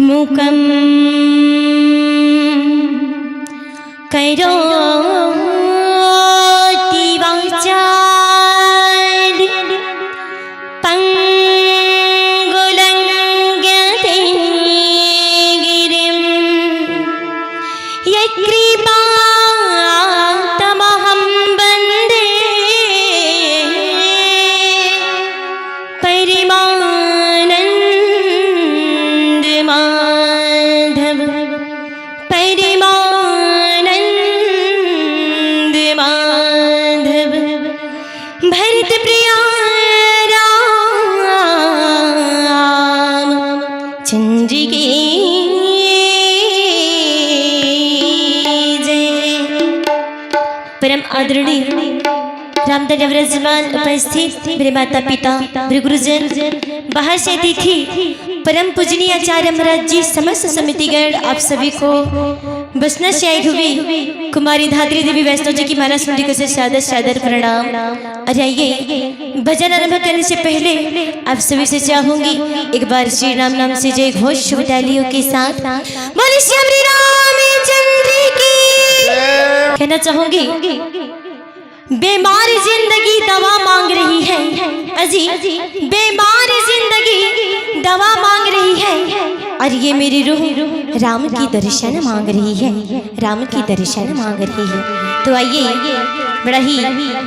मुकम करो परम आदरणीय रामधन विराजमान उपस्थित मेरे माता पिता मेरे गुरुजन बाहर से अतिथि परम पूजनीय आचार्य महाराज जी समस्त समितिगण आप सभी को बसना से आई हुई कुमारी धात्री देवी वैष्णव जी की माला सुंदरी को से सादर सादर प्रणाम। और आइए भजन आरंभ करने से पहले आप सभी से चाहूंगी एक बार श्री राम नाम से जय घोष शुभ तालियों के साथ बोले श्री रामचंद्र की कहना चाहूंगी। बेमार जिंदगी दवा मांग रही है अजी, बेमार जिंदगी दवा मांग रही है और ये मेरी रूह राम की दर्शन मांग रही है, राम की दर्शन मांग रही है। तो आइए बड़ा ही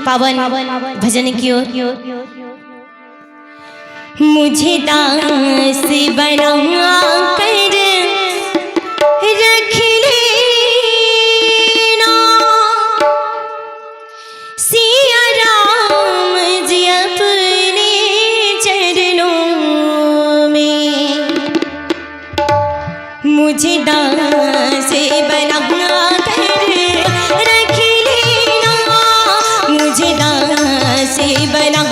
पावन भजन की ओर। मुझे दास बना कर रख लेना सिया राम जी अपने चरणों में, मुझे दास बना कर रख लेना, मुझे दास बना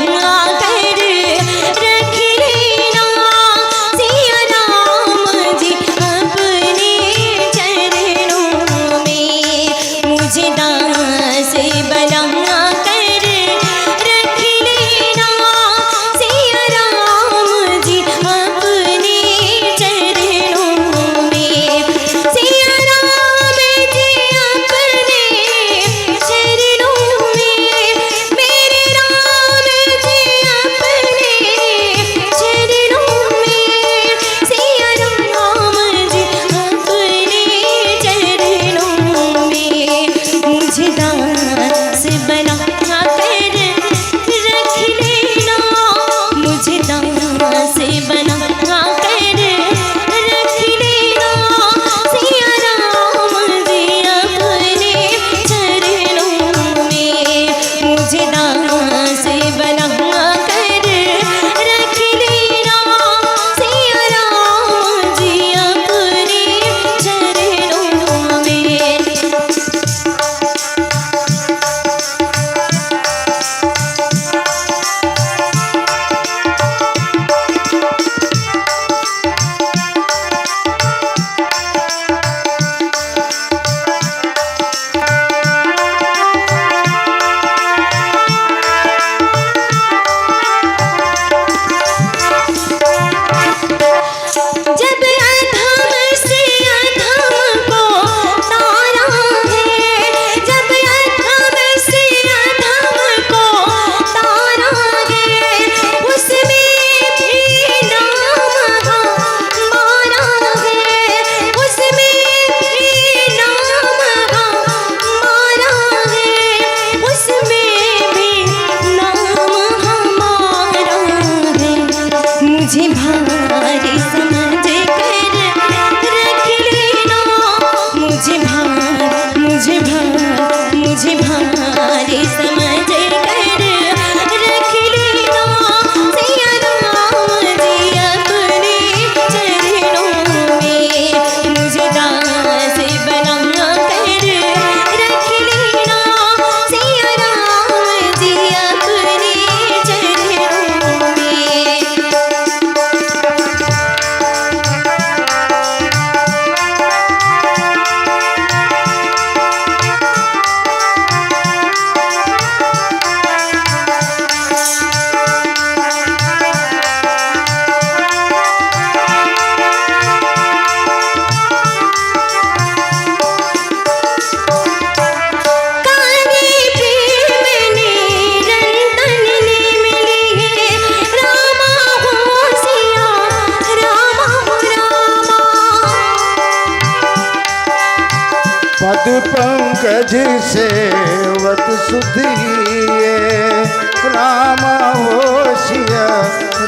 ब्रज सेवत सुधिए राम होशिया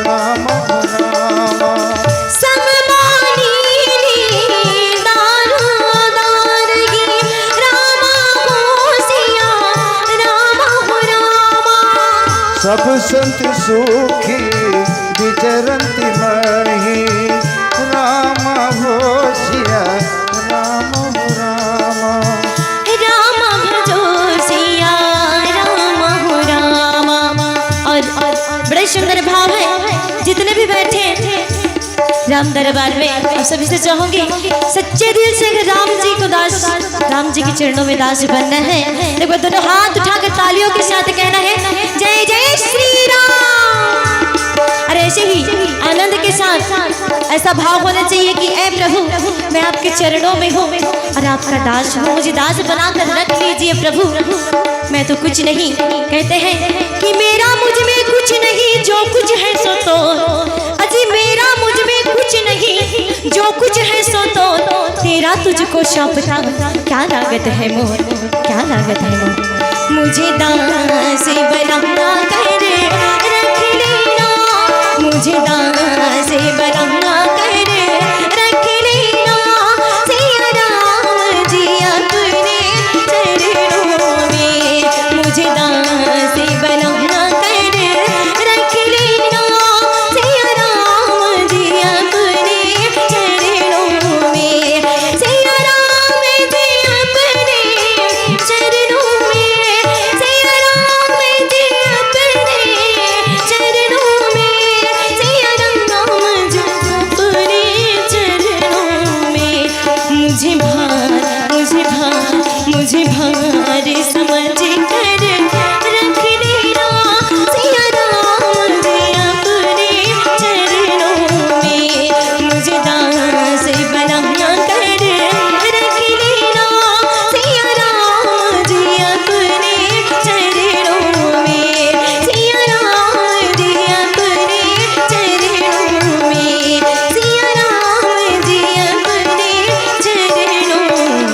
राम रामा सब संत सुखी विचरंति मही राम होशिया राम रामा राम भजोसिया राम हो रामा। और बड़े सुंदर भाव है। जितने भी बैठे राम दरबार में आप सभी से चाहूंगी सच्चे दिल से अगर राम जी को दास, राम जी के चरणों में दास बनना है, देखो दोनों हाथ उठाकर तालियों के साथ कहना है जय जय श्री राम। और ऐसे ही आनंद के साथ ऐसा भाव होना चाहिए कि ऐ प्रभु मैं आपके चरणों में हूँ और आपका दास हूँ, मुझे दास बनाकर रख लीजिए प्रभु, मैं तो कुछ नहीं। कहते हैं कि मेरा मुझ में कुछ नहीं, जो कुछ है सो तो अजी मेरा मुझ में कुछ नहीं, जो कुछ है सो तो तेरा तुझको सौंपता क्या लागत है मोर, क्या लागत है मोर। मुझे दास बनाना कर रख लेना, मुझे दास बनाना कर रख लेना, सिया राम जी अपने चरणों में मुझे दास बनाना कर रख लेना, सिया राम जी अपने चरणों में, सिया राम जी अपने चरणों में, सिया राम जी अपने चरणों में, सिया राम जी अपने चरणों में। मुझे भार समझ कर रख देना, सिया राम जी अपने चरणों में मुझे दास बनाना कर रख लेना, सिया राम जी अपने चरणों में, सिया राम जी अपने चरणों में, सिया राम जी अपने चरणों में।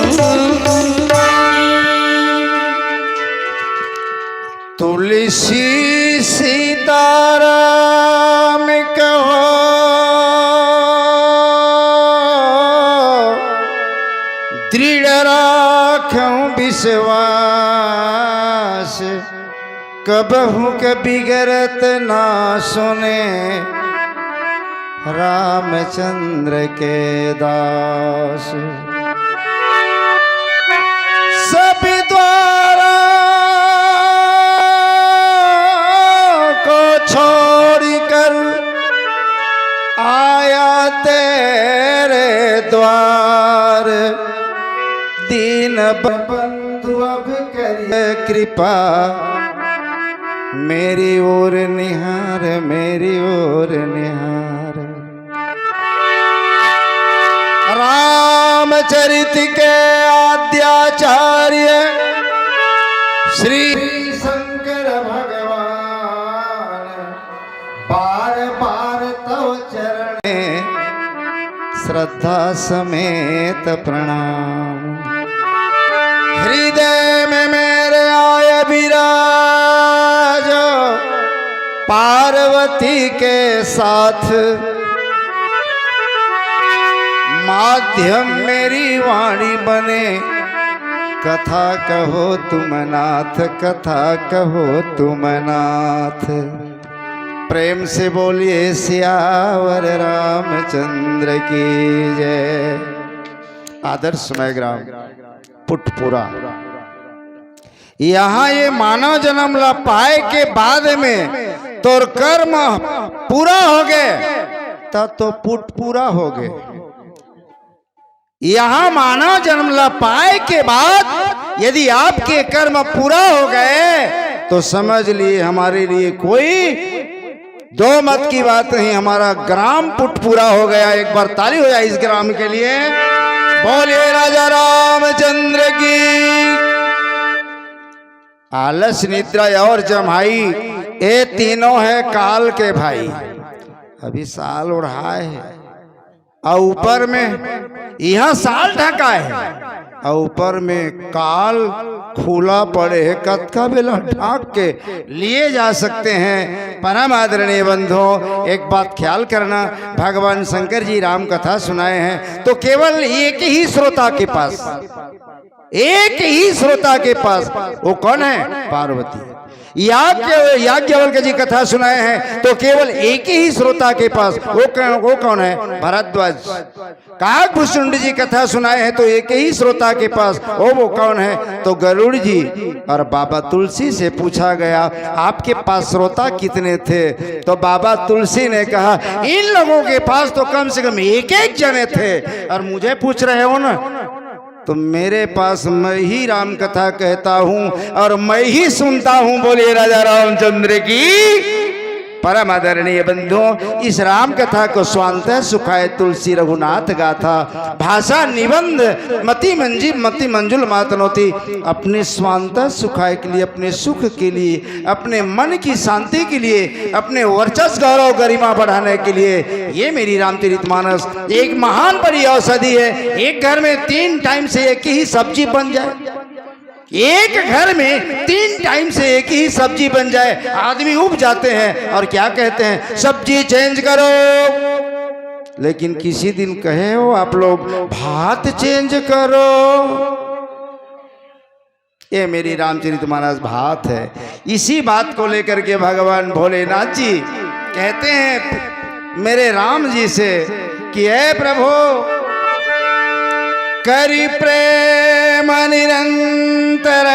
तुलसी सीताराम कहो दृढ़ राखूं विश्वास, कबहू कभी गरत ना सुने रामचंद्र के दास। सभी द्वारा को छोड़कर आया तेरे द्वार, दीन बंधु अब करिए कृपा, मेरी ओर निहार मेरी ओर निहार। रामचरित के आद्याचार्य श्री शंकर भगवान बार बार तव चरण श्रद्धा समेत प्रणाम। हृदय में मेरे आय विराज, पार्वती के साथ माध्यम मेरी वाणी बने, कथा कहो तुम नाथ, कथा कहो तुम नाथ। प्रेम से बोलिए सियावर रामचंद्र की जय। आदर्शमय ग्राम पुटपुरा, यहाँ ये मानव जन्म ला पाए के बाद में तोर कर्म पूरा हो गए तब तो पुटपुरा हो गए। यहाँ मानव जन्म ला पाए के बाद यदि आपके कर्म पूरा हो गए तो समझ लिए हमारे लिए कोई दो मत की बात नहीं, हमारा ग्राम पुटपुरा हो गया। एक बार ताली हो जाए इस ग्राम के लिए। बोलिए राजा रामचंद्र की। आलस निद्रा और जमाई ये तीनों है काल के भाई। अभी साल उड़ाए है और ऊपर में यह साल ढका है और ऊपर में काल खुला पड़े है, कद का बेला ढाक के लिए जा सकते हैं। परम आदरणीय बंधुओं, एक बात ख्याल करना, भगवान शंकर जी राम कथा सुनाए हैं तो केवल एक ही श्रोता के पास, एक ही श्रोता के पास, वो कौन है? पार्वती। याज्ञवल्क्य जी कथा सुनाए हैं तो केवल एक ही श्रोता के पास, वो कौन है? भरद्वाज। काकभूषुंड जी कथा सुनाए हैं तो एक ही श्रोता के पास, वो कौन है? तो गरुड़ जी। और बाबा तुलसी से पूछा गया आपके पास श्रोता कितने थे? तो बाबा तुलसी ने कहा इन लोगों के पास तो कम से कम एक एक जने थे, और मुझे पूछ रहे हो ना, तो मेरे पास मैं ही राम कथा कहता हूँ और मैं ही सुनता हूँ। बोलिए राजा रामचंद्र की। परम आदरणीय बंधुओं, इस राम कथा को स्वांत सुखाए तुलसी रघुनाथ गाथा, भाषा निबंध मति मंजुल मातनोती। अपने स्वांत सुखाए के लिए, अपने सुख के लिए, अपने मन की शांति के लिए, अपने वर्चस्व गौरव गरिमा बढ़ाने के लिए ये मेरी रामचरितमानस एक महान बड़ी औषधि है। एक घर में 3 टाइम से एक ही सब्जी बन जाए, एक घर में 3 टाइम से एक ही सब्जी बन जाए, आदमी उब जाते हैं और क्या कहते हैं? सब्जी चेंज करो। लेकिन किसी दिन कहे हो आप लोग भात चेंज करो। ये मेरी रामचरितमानस भात है। इसी बात को लेकर के भगवान भोलेनाथ जी कहते हैं मेरे राम जी से कि हे प्रभु, करि प्रेम निरंतर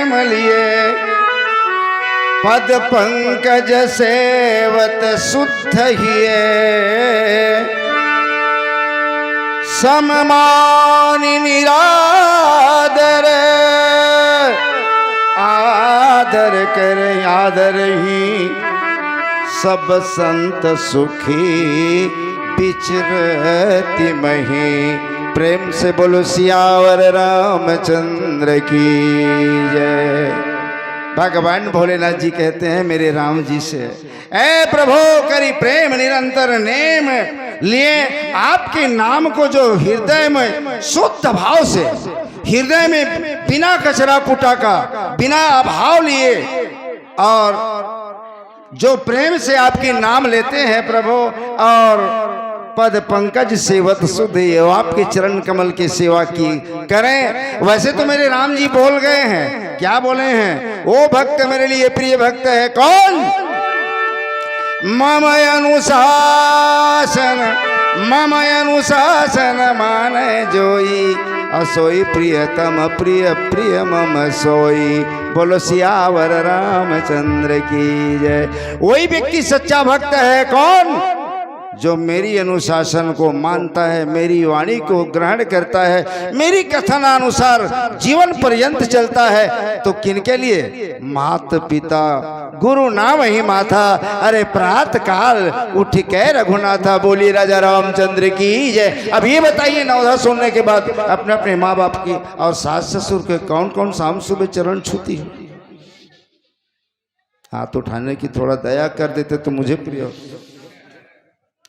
मलिए, पद पंकज सेवत शुद्ध हिए, सममानि निरादर, आदर कर आदर ही, सब संत सुखी बिचरति मही। प्रेम से बोलो सियावर रामचंद्र की जय। भगवान भोलेनाथ जी कहते हैं मेरे राम जी से, ऐ प्रभु करी प्रेम निरंतर नेम लिए, आपके नाम को जो हृदय में शुद्ध भाव से, हृदय में बिना कचरा कुटा का, बिना अभाव लिए, और जो प्रेम से आपके नाम लेते हैं प्रभु, और पद पंकज सेवत सुध, आपके चरण कमल की सेवा की करें। वैसे तो मेरे राम जी बोल गए हैं, क्या बोले हैं? वो भक्त मेरे लिए प्रिय भक्त है। कौन? मम अनुशासन माने जोई, असोई प्रियतम प्रिय प्रिय मम सोई। बोलो सियावर रामचंद्र की जय। वही व्यक्ति सच्चा भक्त है। कौन? जो मेरी अनुशासन को मानता है, मेरी वाणी को ग्रहण करता है, मेरी कथनानुसार जीवन पर्यंत चलता है। तो किनके लिए? मात पिता गुरु नाम ही माथा, अरे प्रातः काल उठ के रघुनाथा। बोलिए राजा रामचंद्र की जय। अब ये बताइए, नवधा सुनने के बाद अपने अपने माँ बाप की और सास ससुर के कौन कौन शाम सुबह चरण छूती है? हाथ उठाने की थोड़ा दया कर देते तो मुझे प्रिय हो।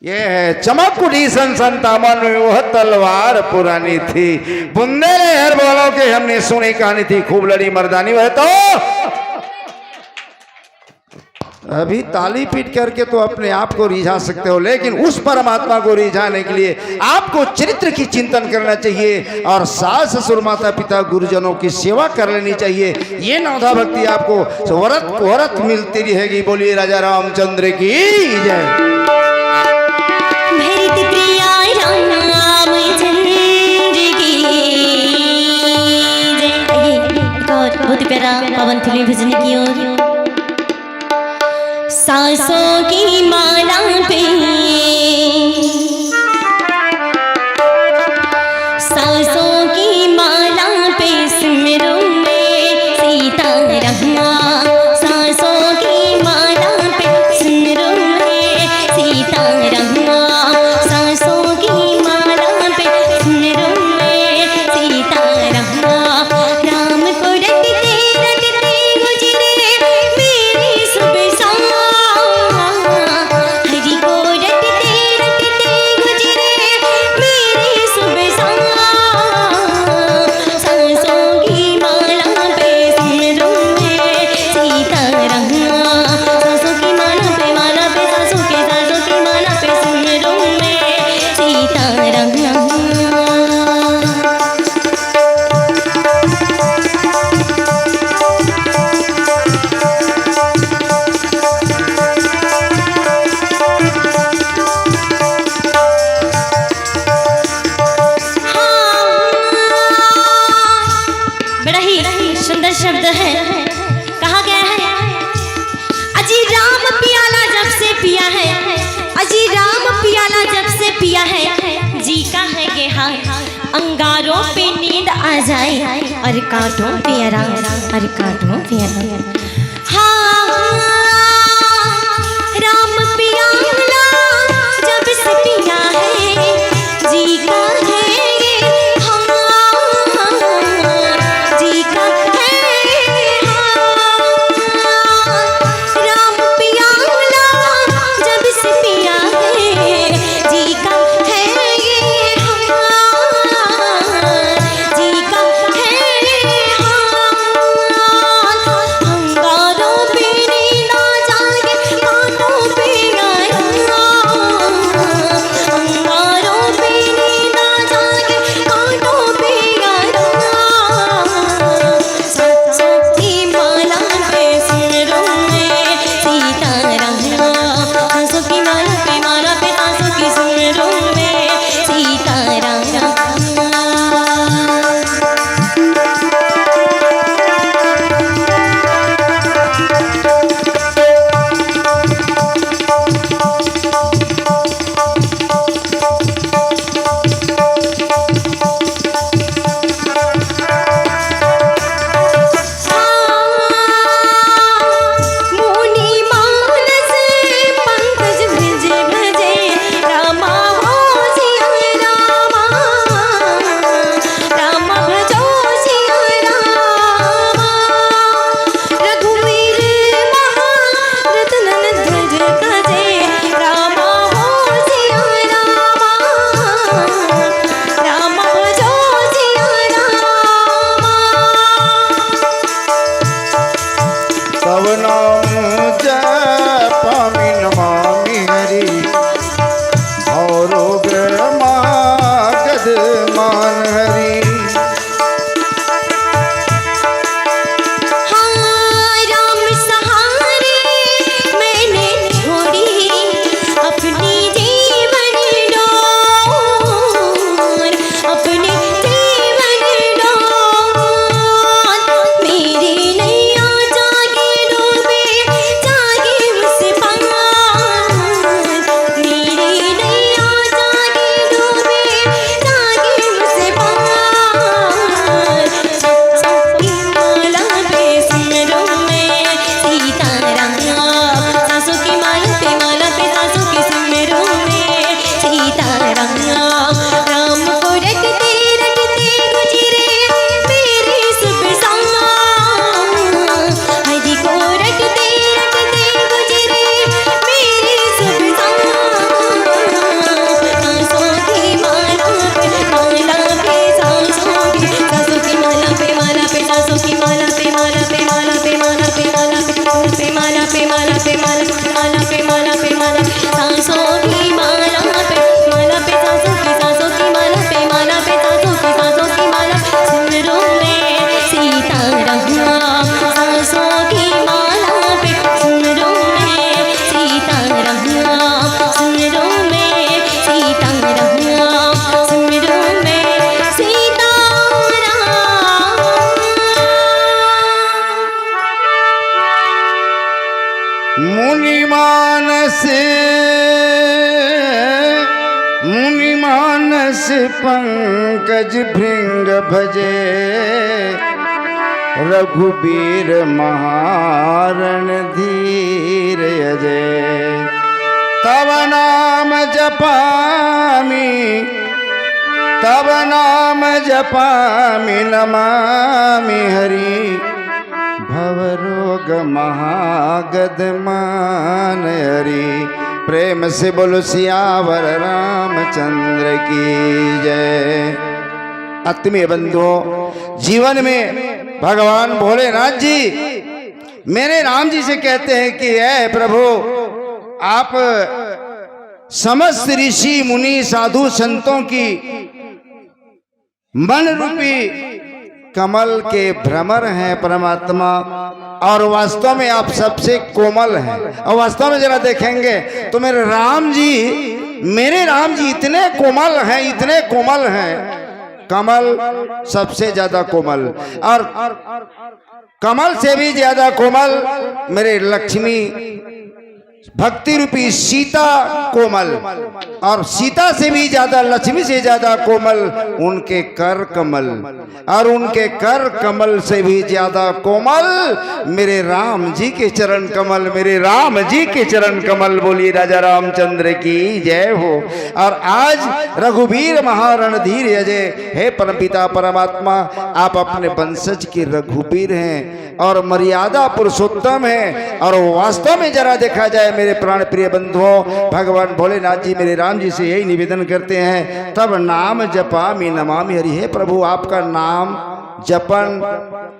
ये है चमक उठी संता मन में, वह तलवार पुरानी थी, बुंदेले हर बोलो के हमने सुनी कहानी थी, खूब लड़ी मर्दानी वह तो। अभी ताली पीट करके तो अपने आप को रिझा सकते हो, लेकिन उस परमात्मा को रिझाने के लिए आपको चरित्र की चिंतन करना चाहिए और सास ससुर माता पिता गुरुजनों की सेवा कर लेनी चाहिए। ये नवधा भक्ति आपको वरत मिलती रहेगी। बोलिए राजा रामचंद्र की जय। बहुत प्यारा पवन फिल्म भजन की ओर। सांसों की माला पे, सांसों की माला पे सिमरो में सीता रहा, सांसों की माला पे सिमरो में सीता रहा, सांसों की माला पे सिमरो में सीता रहा। राम को रटते गुजरे मेरी सुबह शाम, हरि को पिया है जी का है ये हाल, अंगारों पे नींद आ जाए और कांटों पे आराम, और कांटों पे आराम। हाँ राम पिया जब से पिया है जी का है ये हाँ, जी का है हाँ। राम पिया जब से पिया है जी का है ये हाँ, जी का है हाँ। अंगारों पे नींद आ जाए कांटों पे आराम, अंगारों पे नींद आ जाए कांटों पे आराम। सच्चों की माला पे सिरों में सीताराम, सांसों की माला पे सांसों की सिरों में सीताराम। मुनि मानस पंकज भज भजे रामा हो सिया रामा, रामा भजो सिया रामा। रघुवीर महारथ नन ध्वज भजे रामा हो सिया रामा, रामा भजो सिया रामा। तब नाम जपामि नमामि हरि, और मागध मान हरि। हाँ राम सहारे मैंने छोड़ी अपनी जीवन डोर, अपनी जीवन डोर। मेरी नैया जागे डूबे जागे उस पार, मेरी नैया जागे डूबे जागे उस पार। सच्ची माला पे सिमरों में सीताराम, सांसों की माला पे सांसों की सिमरों में सीताराम। राम को रटते रटते गुजरे मेरे शुभ शाम, हरि को रटते रटते गुजरे मेरे शुभ शाम। सांसों की माला पे सांसों की, सांसों की माला पे सांसों की माला पे माला पे माला पे माला पे माला पे माला पे माला पे माला पे माला पे माला पे माला, सांसों की माला पे सांसों की, सांसों की माला पे सांसों की, सांसों की माला सिमरों में सीताराम। सांसों की माला पे सिमरों में सीताराम, सिमरों में सीताराम, सिमरों में सीताराम। मुनि मानस पंकज भृंग भजे, रघुबीर महारण धीर अजय। तब नाम जपामि नमामि हरि, भवरोग महागद मान हरि। प्रेम से बोलो सियावर रामचंद्र की जय। आत्मीय बंधुओं, जीवन में भगवान भोलेनाथ जी मेरे राम जी से कहते हैं कि ऐ प्रभु, आप समस्त ऋषि मुनि साधु संतों की मन रूपी कमल के भ्रमर हैं परमात्मा, और वास्तव में आप सबसे कोमल हैं। और वास्तव में जरा देखेंगे तो मेरे राम जी इतने कोमल हैं, इतने कोमल हैं। कमल सबसे ज्यादा कोमल, और कमल से भी ज्यादा कोमल मेरे लक्ष्मी भक्ति रूपी सीता कोमल, और सीता से भी ज्यादा, लक्ष्मी से ज्यादा कोमल उनके कर कमल, और उनके कर कमल से भी ज्यादा कोमल मेरे राम जी के चरण कमल, मेरे राम जी के चरण कमल। बोलिए राजा रामचंद्र की जय हो। और आज रघुवीर महारणधीर अजय, हे परमपिता परमात्मा, आप अपने वंशज के रघुवीर हैं और मर्यादा पुरुषोत्तम हैं। और वास्तव में जरा देखा जाए मेरे प्राण प्रिय बंधुओं, भगवान भोलेनाथ जी मेरे राम जी से यही निवेदन करते हैं, तब नाम जपामि नमामि हरि। हे प्रभु, आपका नाम जपन,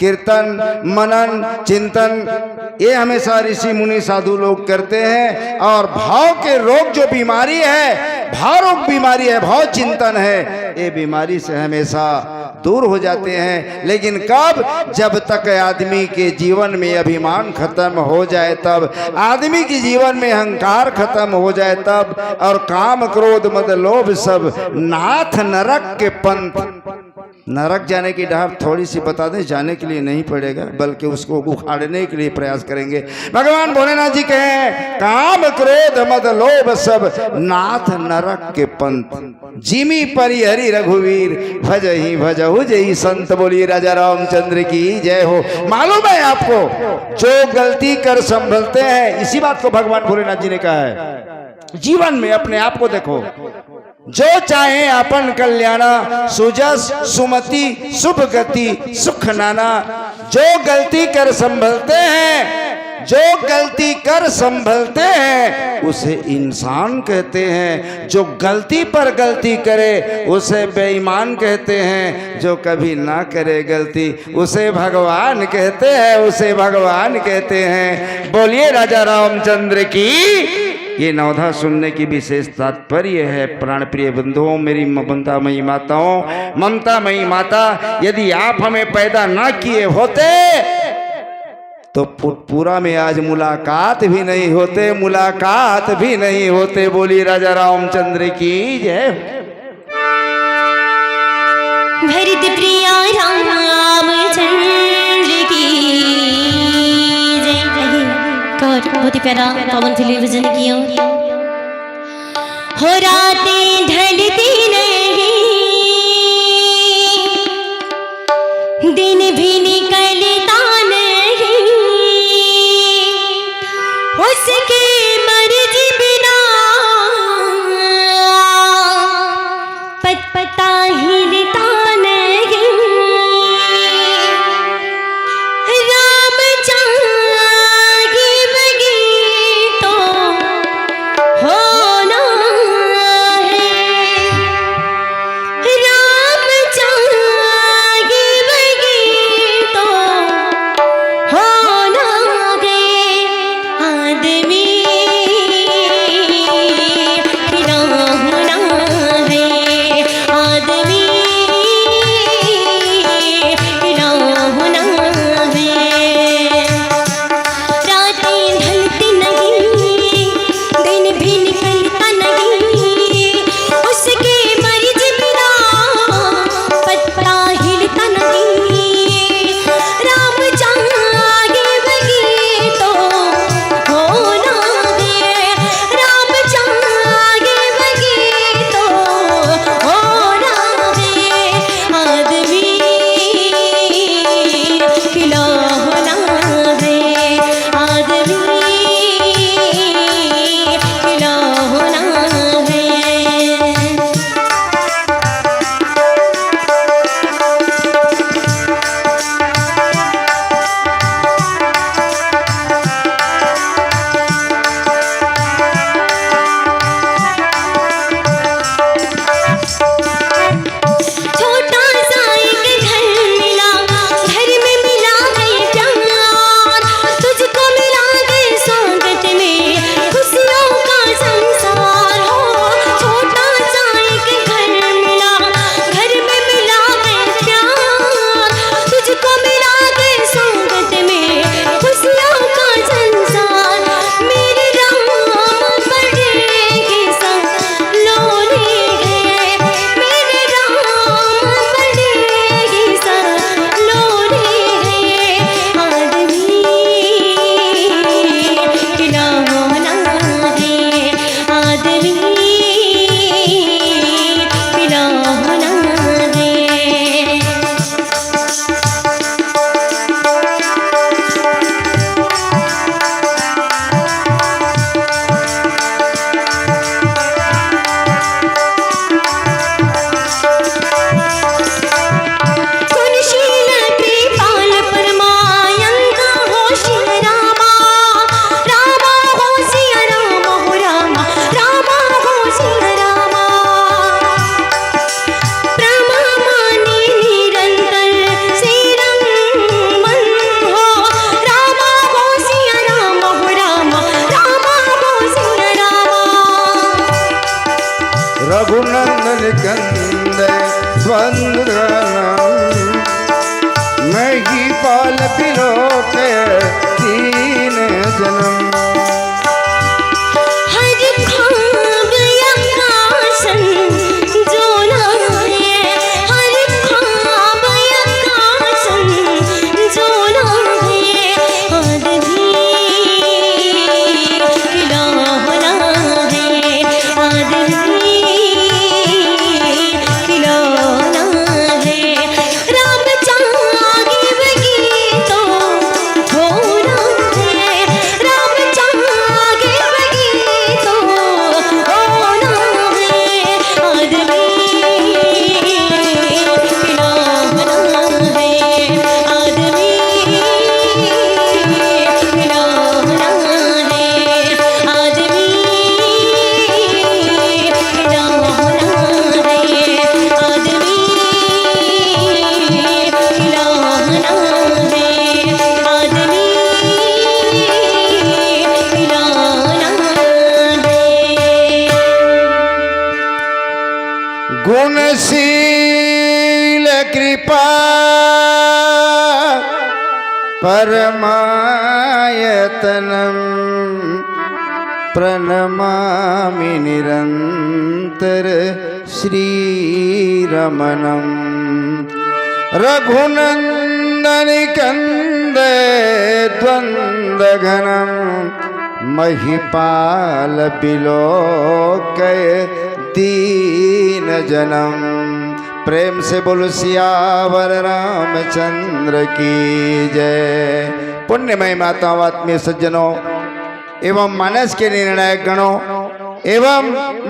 कीर्तन, मनन, चिंतन ये हमेशा ऋषि मुनि साधु लोग करते हैं। और भाव के रोग जो बीमारी है, भाव रोग बीमारी है, भाव चिंतन है, ये बीमारी से हमेशा दूर हो जाते हैं। लेकिन कब? जब तक आदमी के जीवन में अभिमान खत्म हो जाए तब, आदमी के जीवन में अहंकार खत्म हो जाए तब, और काम क्रोध मद लोभ सब नाथ नरक के पंथ। नरक जाने की डर थोड़ी सी बता दें, जाने के लिए नहीं पड़ेगा, बल्कि उसको उखाड़ने के लिए प्रयास करेंगे। भगवान भोलेनाथ जी कहें, काम क्रोध मद लोभ सब नाथ नरक के पंथ, जिमी परि हरि रघुवीर भजहि भजहु जय संत। बोलिए राजा रामचंद्र की जय हो। मालूम है आपको, जो गलती कर संभलते हैं, इसी बात को भगवान भोलेनाथ जी ने कहा है। जीवन में अपने आप को देखो, जो चाहे अपन कल्याणा, सुजस सुमति शुभ गति सुख नाना। जो गलती कर संभलते हैं, जो गलती कर संभलते हैं उसे इंसान कहते हैं। जो गलती पर गलती करे उसे बेईमान कहते हैं। जो कभी ना करे गलती उसे भगवान कहते हैं, उसे भगवान कहते हैं। बोलिए राजा रामचंद्र की। ये नवधा सुनने की विशेष तात्पर्य है। प्राण प्रिय बंधुओं, मेरी ममतामयी माताओं, ममतामयी माता, यदि आप हमें पैदा ना किए होते तो पूरा में आज मुलाकात भी नहीं होते, मुलाकात भी नहीं होते। बोली राजा रामचंद्र की जय। भरत प्रिया रामचंद्र की जय। और बहुत ही प्यारा पवन फिल्म भजन किया। हो रातें ढलती नहीं, दिन भी निकलता नहीं, उसकी मर्जी बिना पता हिलता नहीं। राम जागे बगी तो होना है, रघुनंदन कंद द्वंद्वघनम महिपाल बिलोक दीन जनम। गुणशील कृपा परमायतनम प्रणमामि निरंतर श्रीरमणम। रघुनंदन कंद द्वंद्वघनम महिपाल बिलोकय दीन जनम। प्रेम से बोलो सियावर रामचंद्र की जय। पुण्यमय माताओं, आत्मीय सज्जनों एवं मानस के निर्णायक गणों एवं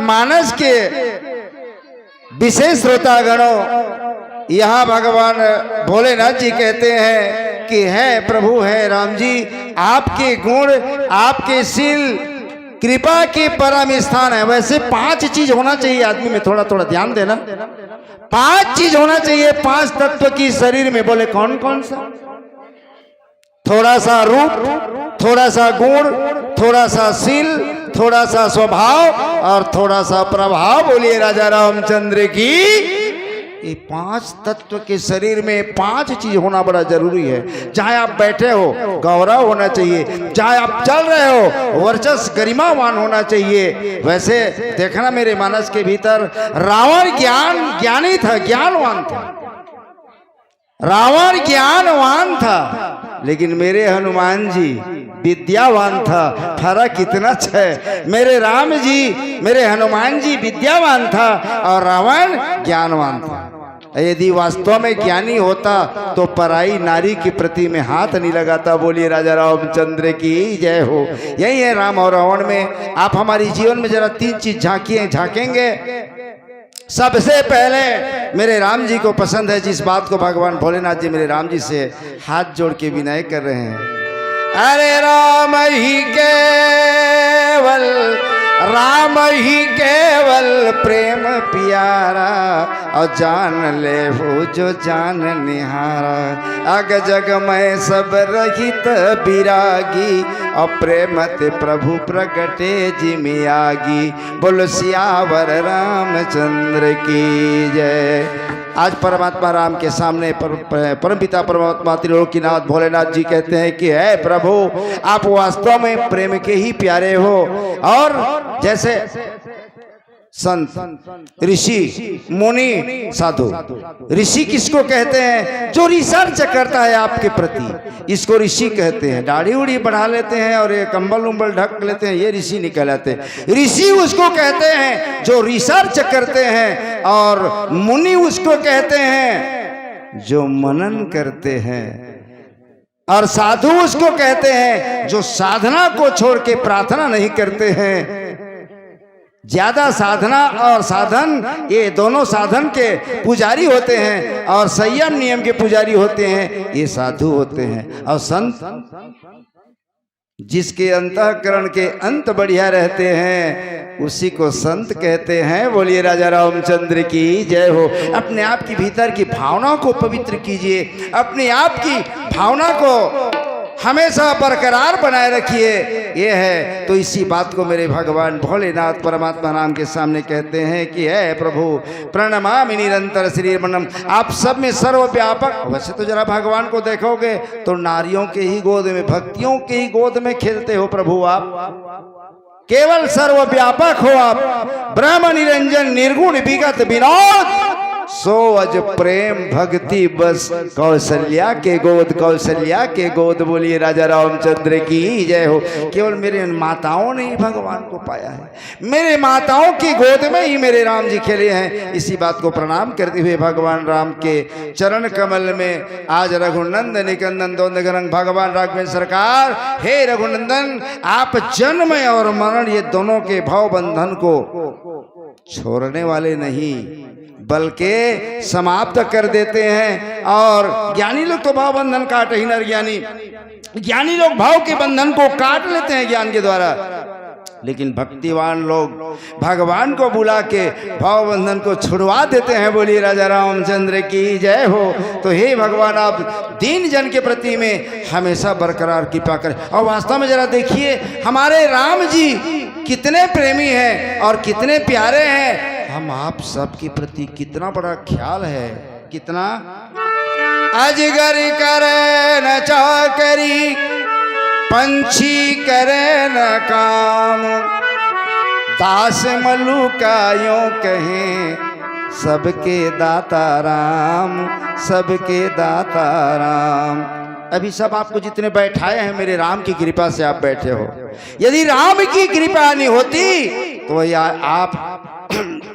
मानस के विशेष श्रोतागणों, यहाँ भगवान भोलेनाथ जी कहते हैं कि है प्रभु है राम जी, आपके गुण आपके शील कृपा के परम स्थान है। वैसे 5 चीज होना चाहिए आदमी में, थोड़ा थोड़ा ध्यान देना। 5 चीज होना चाहिए 5 तत्व की शरीर में। बोले कौन कौन सा? थोड़ा सा रूप, थोड़ा सा गुण, थोड़ा सा शील, थोड़ा सा स्वभाव और थोड़ा सा प्रभाव। बोलिए राजा रामचंद्र की। ये 5 तत्व के शरीर में 5 चीज होना बड़ा जरूरी है। चाहे आप बैठे हो गौरव होना चाहिए, चाहे आप चल रहे हो वर्चस्व गरिमावान होना चाहिए। वैसे देखना मेरे मानस के भीतर रावण ज्ञानी था, ज्ञानवान था। रावण ज्ञानवान था लेकिन मेरे हनुमान जी विद्यावान था। फर्क इतना है, मेरे राम जी मेरे हनुमान जी विद्यावान था और रावण ज्ञानवान था। यदि वास्तव में ज्ञानी होता तो पराई नारी के प्रति में हाथ नहीं लगाता। बोलिए राजा रामचंद्र की जय हो। यही है राम और रावण में। आप हमारी जीवन में जरा 3 चीज झांकेंगे। सबसे पहले मेरे राम जी को पसंद है जिस बात को भगवान भोलेनाथ जी मेरे राम जी से हाथ जोड़ के विनय कर रहे हैं। अरे राम ही केवल प्रेम प्यारा और जान ले हो जो जान निहारा। अग जग में सब रहित विरागी और प्रेमत प्रभु प्रगटे जिमियागी। बोलो सियावर रामचंद्र की जय। आज परमात्मा राम के सामने परमपिता परमात्मा त्रिलोकीनाथ भोलेनाथ जी कहते हैं कि है प्रभु आप वास्तव में प्रेम के ही प्यारे हो। और जैसे संत, ऋषि, मुनि, साधु। ऋषि किसको कहते हैं? जो रिसर्च करता है आपके प्रति, इसको ऋषि कहते हैं। दाढ़ी उड़ी बढ़ा लेते हैं और ये कंबल उम्बल ढक लेते हैं, ये ऋषि नहीं कहलाते। ऋषि उसको कहते हैं जो रिसर्च करते हैं, और मुनि उसको कहते हैं जो मनन करते हैं, और साधु उसको कहते हैं जो साधना को छोड़ के प्रार्थना नहीं करते हैं। ज्यादा साधना और साधन, ये दोनों साधन के पुजारी होते हैं, और संयम नियम के पुजारी होते हैं, ये साधु होते हैं। और संत जिसके अंतःकरण के अंत बढ़िया रहते हैं, उसी को संत कहते हैं। बोलिए राजा रामचंद्र की जय हो। अपने आप की भीतर की भावना को पवित्र कीजिए, अपने आप की भावना को हमेशा बरकरार बनाए रखिए। ये है तो इसी बात को मेरे भगवान भोलेनाथ परमात्मा नाम के सामने कहते हैं कि है प्रभु प्रणमामि निरंतर श्रीमनम। आप सब में सर्वव्यापक। वैसे तो जरा भगवान को देखोगे तो नारियों के ही गोद में, भक्तियों के ही गोद में खेलते हो प्रभु आप। केवल सर्वव्यापक हो आप, ब्रह्म निरंजन निर्गुण विगत विनोद, सो अज प्रेम भक्ति बस कौशल्या के गोद, कौशल्या के गोद। बोलिए राजा रामचंद्र की जय हो। केवल मेरे माताओं ने ही भगवान को पाया है, मेरे माताओं की गोद में ही मेरे राम जी खेले हैं। इसी बात को प्रणाम करते हुए भगवान राम के चरण कमल में आज रघुनंदन निकंदन दोनगरंग भगवान राघवेंद्र सरकार, हे रघुनंदन आप जन्म और मरण ये दोनों के भाव बंधन को छोड़ने वाले नहीं बल्कि समाप्त कर देते हैं। और ज्ञानी लोग तो भाव बंधन काट ही नर ज्ञानी, ज्ञानी लोग भाव के बंधन को काट लेते हैं ज्ञान के द्वारा, लेकिन भक्तिवान लोग भगवान को बुला के भाव बंधन को छुड़वा देते हैं। बोलिए राजा रामचंद्र की जय हो। तो हे भगवान आप दीन जन के प्रति में हमेशा बरकरार कृपा करें। और वास्तव में जरा देखिए हमारे राम जी कितने प्रेमी हैं और कितने प्यारे हैं। हम आप सब के प्रति कितना बड़ा ख्याल है, कितना। अजगर करे न चाकरी, पंछी करे न काम, दास मलुकायों कहें सबके दाता राम, सबके दाता राम। अभी सब आपको जितने बैठाए हैं मेरे राम की कृपा से आप बैठे हो। यदि राम की कृपा नहीं होती तो आप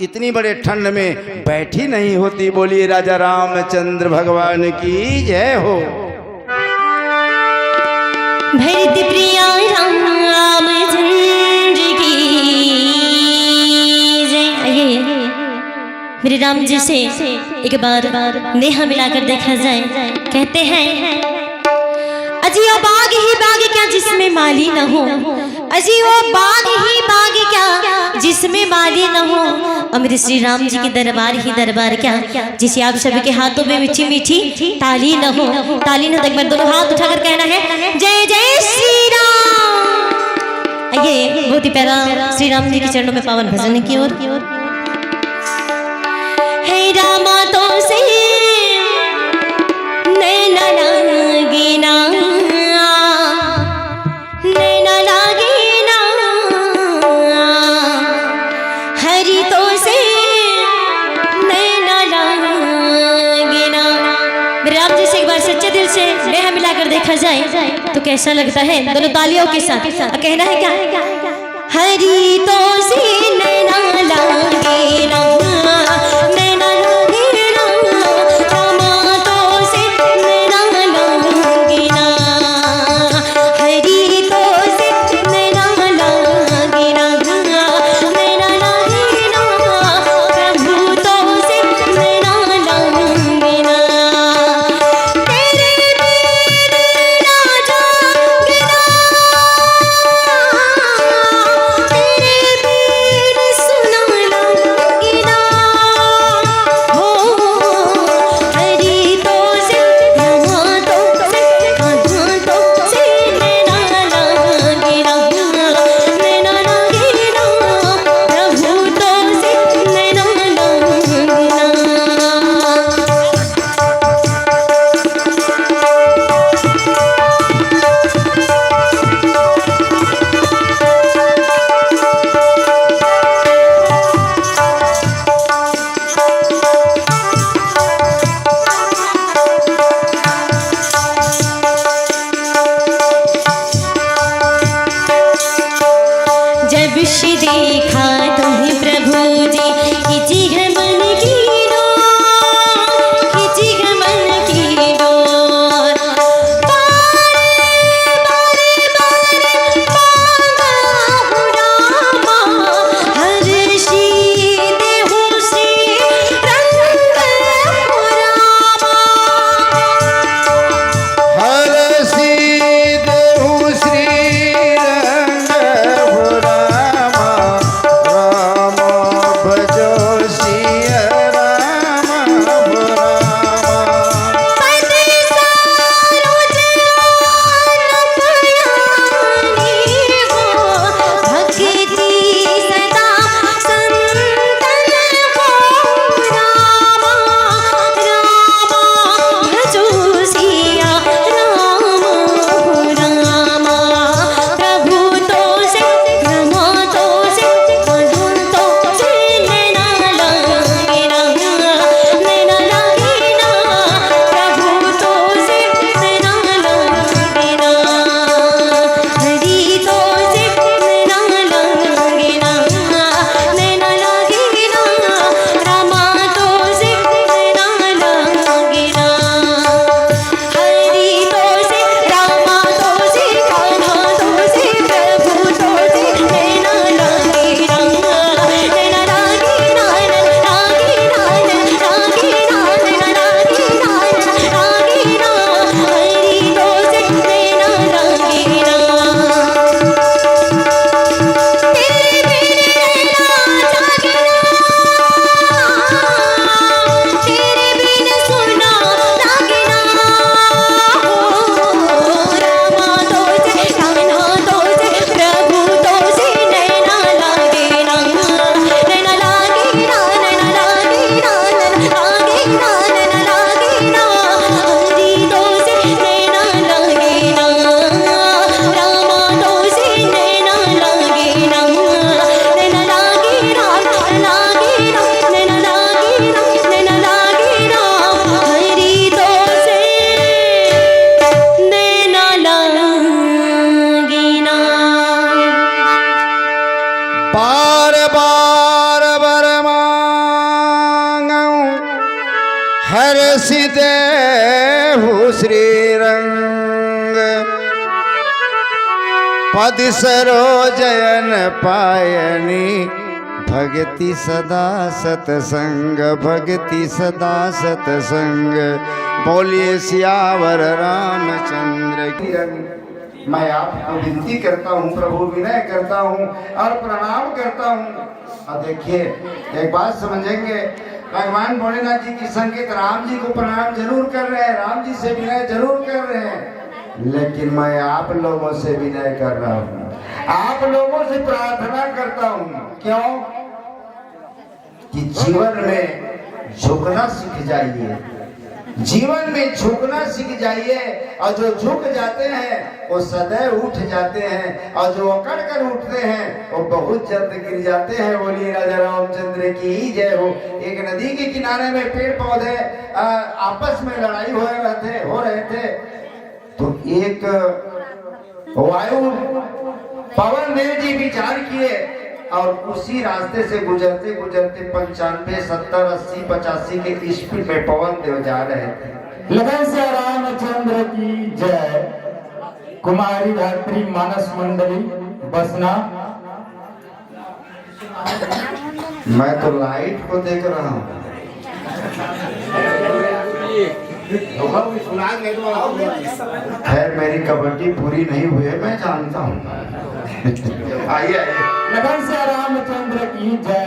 इतनी बड़े ठंड में बैठी नहीं होती। बोलिए राजा रामचंद्र भगवान की जय हो। भरत प्रिया रामचंद्र की जय। आइए मेरे राम जी से एक बार नेहा मिलाकर देखा जाए। कहते हैं अजी वो बाग ही बाग क्या जिसमें माली न हो, अजी वो बाग ही बाग क्या जिसमें माली न हो, अमर श्री राम जी की दरबार ही दरबार क्या जिसे आप सभी के हाथों में मीठी मीठी ताली न हो। ताली न तक दोनों हाथ उठाकर कहना है जय जय श्री राम। आइए बहुत ही प्यारा श्री राम जी के चरणों में पावन भजन की ओर। हे रामा तो से नैना लागे ना, नैना लागे ना, हरि तो से नैना लागे ना। राम जी से एक बार सच्चे दिल से नेहा मिलाकर देखा जाए तो कैसा लगता है। दोनों तालियों के साथ कहना है क्या, हरि तो से नैना लागे ना, नैना लागे ना, रामा तो से नैना लागे ना, हरि तो से नैना लागे ना, नैना लागे ना, प्रभु तो से नैना लागे ना, तेरे बिन ना जागे ना, तेरे बिन सुना हर सिदे श्री रंग पद सरोजयन पायनी भगति सदा सतसंग भगति सदा सतसंग बोलिए सियावर रामचंद्र की। मैं आपको विनती करता हूँ प्रभु, विनय करता हूँ और प्रणाम करता हूँ। और देखिए एक बात समझेंगे, भगवान भोलेनाथ जी की संकेत राम जी को प्रणाम जरूर कर रहे हैं, राम जी से विनय जरूर कर रहे हैं, लेकिन मैं आप लोगों से विनय कर रहा हूँ, आप लोगों से प्रार्थना करता हूँ। क्यों? कि जीवन में झुकना सीख जाइए, जीवन में झुकना सीख जाइए। और जो झुक जाते हैं वो सदैव उठ जाते हैं, और जो अकड़ कर उठते हैं वो बहुत जल्द गिर जाते हैं। बोलिए राजा रामचंद्र की जय हो। एक नदी के किनारे में पेड़ पौधे आपस में लड़ाई हो रहे थे, तो एक वायु पवन देव जी विचार किए और उसी रास्ते से गुजरते गुजरते 95, 70, 80, 85 के स्पीड में पवन देव जा रहे थे। लगन से रामचंद्र की जय। कुमारी धात्री मानस मंडली बसना। मैं तो लाइट को देख रहा हूँ। खैर मेरी कबड्डी पूरी नहीं हुई है, मैं जानता हूँ। आइए लगन से रामचंद्र की जय।